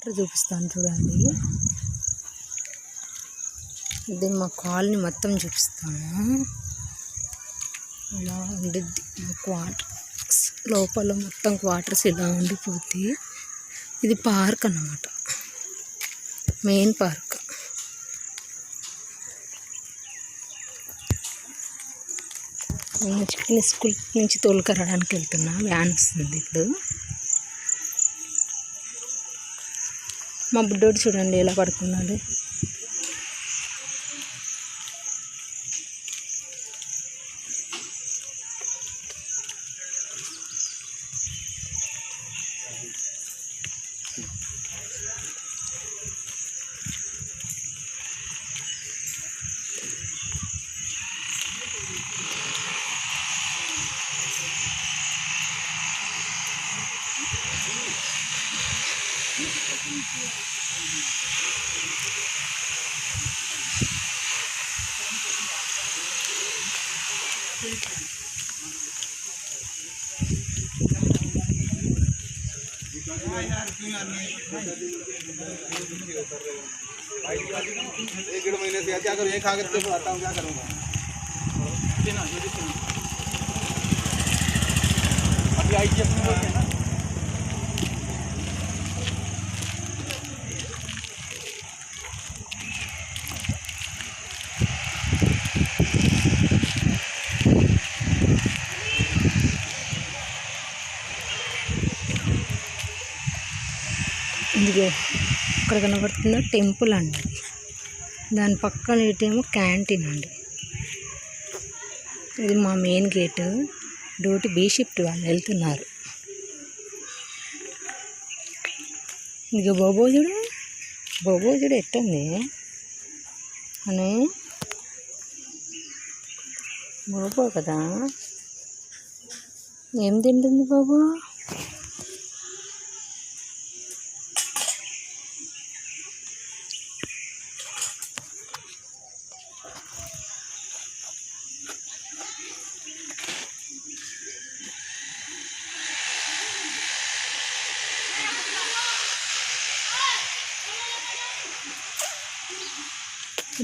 Water చూపిస్తాను చూడండి. ఇది మా కాలనీ మొత్తం చూపిస్తాను. ఇలా ఉండిద్ది మాకు వాటర్స్ లోపల మొత్తం వాటర్స్ ఇలా ఉండిపోతాయి. ఇది పార్క్ అన్నమాట, మెయిన్ పార్క్. నేను చికెన్ స్కూల్ నుంచి తోలుకరాడానికి వెళ్తున్నా, వ్యాన్ వస్తుంది ఇప్పుడు. మా బుడ్డోడు చూడండి ఎలా పడుకున్నాడు. एक डेढ़ महीने से क्या करूँ, खा करके आता हूँ, क्या करूँगा। अभी आई थी अपने लोग ना, ఇదిగో ఇక్కడ కనబడుతున్న టెంపుల్ అండి. దాని పక్కన ఇటేమో క్యాంటీన్ అండి. ఇది మా main gate. Duty B shift వాళ్ళు వెళ్తున్నారు. ఇక బోబోజుడు ఎట్టుంది అని బోబో కదా, ఏం తింటుంది బాబు?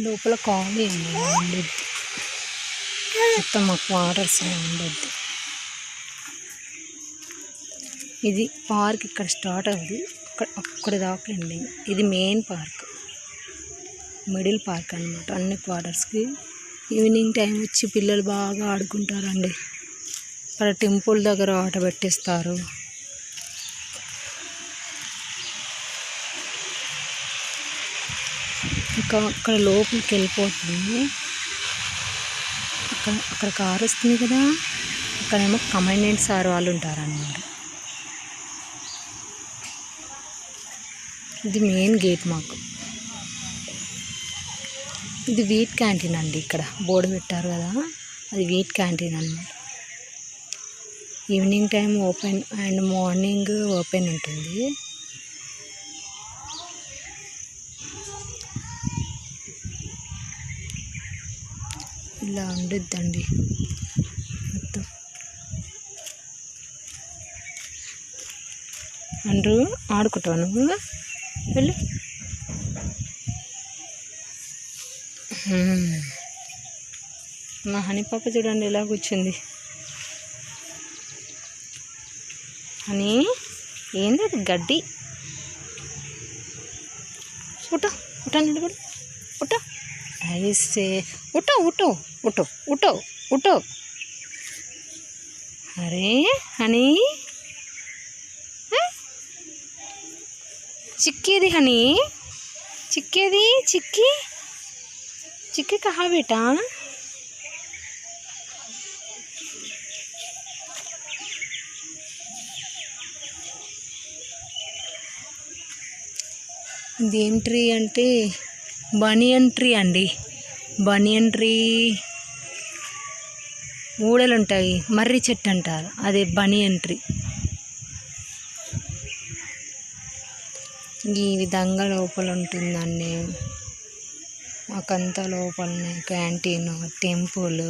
లోపల కాలనీ అండి ఉండద్ది, మొత్తం మాకు వాటర్స్ ఉండద్ది. ఇది పార్క్ ఇక్కడ స్టార్ట్ అవుతుంది, అక్కడ దాకా అండి. ఇది మెయిన్ పార్క్, మిడిల్ పార్క్ అనమాట. అన్ని క్వార్టర్స్కి ఈవినింగ్ టైం వచ్చి పిల్లలు బాగా ఆడుకుంటారండి. ఇక్కడ టెంపుల్ దగ్గర ఆట పెట్టేస్తారు. ఇంకా అక్కడ లోపలికి వెళ్ళిపోతుంది. అక్కడ కారు వస్తుంది కదా, అక్కడేమో కమాండెంట్ సార్ వాళ్ళు ఉంటారన్నమాట. ఇది మెయిన్ గేట్ మాకు. ఇది వీట్ క్యాంటీన్ అండి. ఇక్కడ బోర్డు పెట్టారు కదా, అది వీట్ క్యాంటీన్ అన్నమాట. Evening time open and morning open ఉంటుంది. ఇలా ఉండిద్దండి మొత్తం. అండ్రు ఆడుకుంటావు నువ్వు, వెళ్ళి. మా హనీ పాప చూడండి ఎలా కూర్చుంది. హనీ ఏంది అది? గడ్డి. ఉటా నిలబడు, ఉటా. ऐसे उठो उठो उठो उठो उठो. अरे हनी चिक्की हनी, चिक्की चिक्की चिक्की कहाँ बेटा? ఇదేం ట్రీ అంటే బనియన్ ట్రీ అండి. బనియన్ ట్రీ ఊడలు ఉంటాయి, మర్రి చెట్టు అంటారు, అదే బనియన్ ట్రీ. ఈ విధంగా లోపల ఉంటుందండి. మాకంతా లోపలనే క్యాంటీన్, టెంపుల్,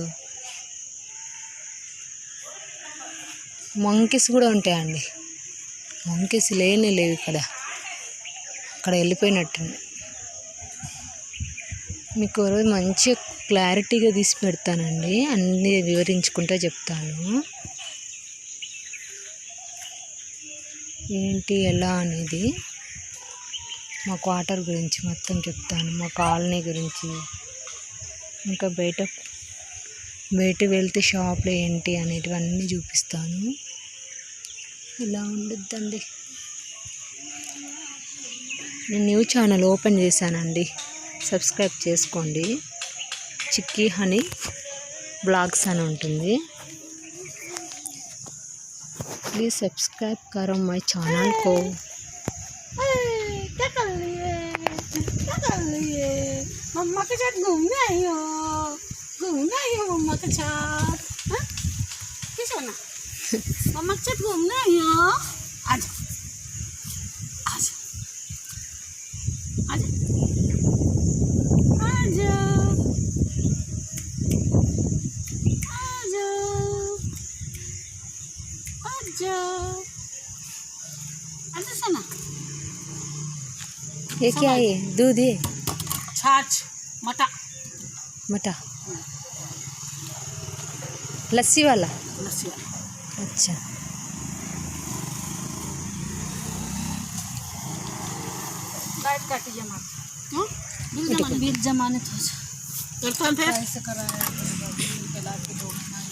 మంకీస్ కూడా ఉంటాయండి. మంకీస్ లేనే లేవు ఇక్కడ. అక్కడ వెళ్ళిపోయినట్టుంది. మీకు రోజు మంచి క్లారిటీగా తీసి పెడతానండి, అన్నీ వివరించుకుంటూ చెప్తాను ఏంటి ఎలా అనేది. మా క్వార్టర్ గురించి మొత్తం చెప్తాను, మా కాలనీ గురించి, ఇంకా బయట వెళ్తే షాప్లో ఏంటి అనేటివన్నీ చూపిస్తాను. ఇలా ఉండిద్దండి. నేను న్యూ ఛానల్ ఓపెన్ చేశానండి, సబ్స్క్రైబ్ చేసుకోండి. చిక్కీ హనీ బ్లాగ్స్ అని ఉంటుంది. प्लीज़ सब्सक्राइब करो माय चैनल को। क्या कर रही है? मम्मा के साथ घूमने आई हो मम्मा के साथ। हाँ? किस होना? मम्मा के साथ घूमने आई हो। आजा आजा आजा आजा आजा आजा सोना। ये क्या है? दूध है? छाछ मटा मटा लस्सी वाला? लस्सी अच्छा, लाइट काटी जमा। बिल जमाने तो करता फिर ऐसे करा है। बिल के ला के 2 महीना